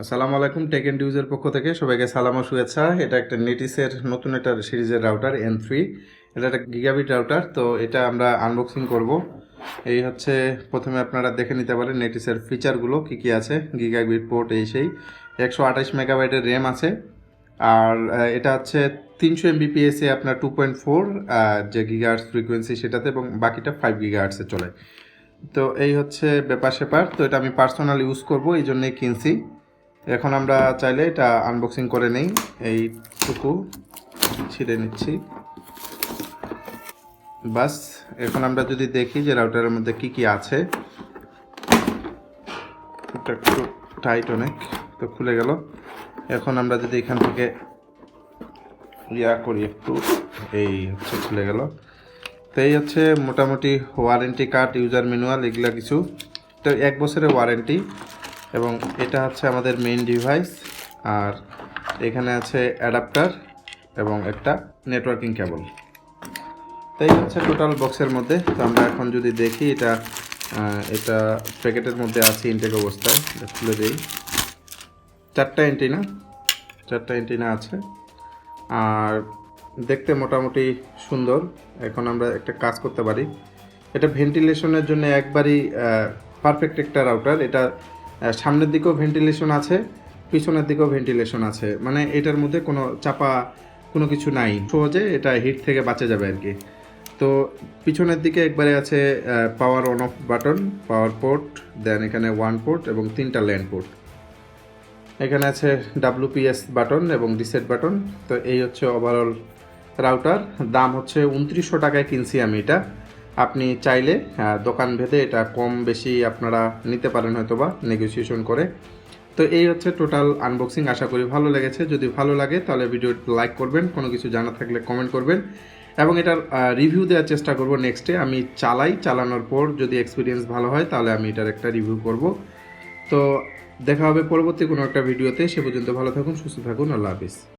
আসসালামু আলাইকুম, take and ইউজের পক্ষ থেকে সবাইকে সালাম ও শুভেচ্ছা। এটা একটা নেটিসের নতুন একটা সিরিজের রাউটার N3। এটা একটা গিগাবিট রাউটার। তো এটা আমরা আনবক্সিং করব। এই হচ্ছে প্রথমে আপনারা দেখে নিতে পারেন নেটিসের ফিচারগুলো কী কী আছে। গিগাবিট পোর্ট এই সেই 128 মেগাবাইটের র্যাম আছে। আর এটা হচ্ছে 300 এমবিপিএসে আপনার 2.4 যে গিগাহার্টজ ফ্রিকোয়েন্সি সেটাতে, এবং বাকিটা 5 গিগাহার্টসে চলে। তো এই হচ্ছে ব্যাপার স্যাপার। তো এটা আমি পার্সোনাল ইউজ করব, এই জন্যই কিনছি। এখন আমরা চাইলে এটা আনবক্সিং করে নেই। এইটুকু ছিঁড়ে নিচ্ছি বাস। এখন আমরা যদি দেখি যে রাউটারের মধ্যে কি কি আছে। এটা একটু টাইট অনেক, তো খুলে গেল। এখন আমরা যদি এখান থেকে করি একটু, এই হচ্ছে খুলে গেল। তো এই হচ্ছে মোটামুটি ওয়ারেন্টি কার্ড, ইউজার ম্যানুয়াল, এগুলা কিছু। তো 1 বছরের ওয়ারেন্টি। এবং এটা হচ্ছে আমাদের মেইন ডিভাইস। আর এখানে আছে অ্যাডাপ্টার এবং একটা নেটওয়ার্কিং কেবল। তো এই হচ্ছে টোটাল বক্সের মধ্যে। তো আমরা এখন যদি দেখি এটা এটা প্যাকেটের মধ্যে আছে ইনটেক অবস্থায়। খুলে দিই। 4টা এন্টিনা আছে। আর দেখতে মোটামুটি সুন্দর। এখন আমরা একটা কাজ করতে পারি। এটা ভেন্টিলেশনের জন্য একবারই পারফেক্ট একটা রাউটার। এটা সামনের দিকেও ভেন্টিলেশন আছে, পিছনের দিকেও ভেন্টিলেশন আছে। মানে এটার মধ্যে কোনো চাপা কোনো কিছু নাই, সহজে এটা হিট থেকে বাঁচা যাবে আর কি। তো পিছনের দিকে একবারে আছে power on off button, power port, then এখানে 1 পোর্ট এবং 3টা ল্যান্ড পোর্ট। এখানে আছে WPS বাটন এবং রিসেট বাটন। তো এই হচ্ছে ওভারঅল রাউটার। দাম হচ্ছে 2900 টাকায় কিনছি আমি এটা। আপনি চাইলে দোকান ভেদে এটা কম বেশি আপনারা নিতে পারেন হয়তো বা নেগোসিয়েশন করে। তো এই হচ্ছে টোটাল আনবক্সিং। আশা করি ভালো লেগেছে। যদি ভালো লাগে তাহলে ভিডিওটি লাইক করবেন, কোনো কিছু জানা থাকলে কমেন্ট করবেন, এবং এটার রিভিউ দেওয়ার চেষ্টা করব নেক্সটে। আমি চালানোর পর যদি এক্সপিরিয়েন্স ভালো হয় তাহলে আমি এটার একটা রিভিউ করব। তো দেখা হবে পরবর্তী কোনো একটা ভিডিওতে। সে পর্যন্ত ভালো থাকুন, সুস্থ থাকুন। আল্লাহ হাফিজ।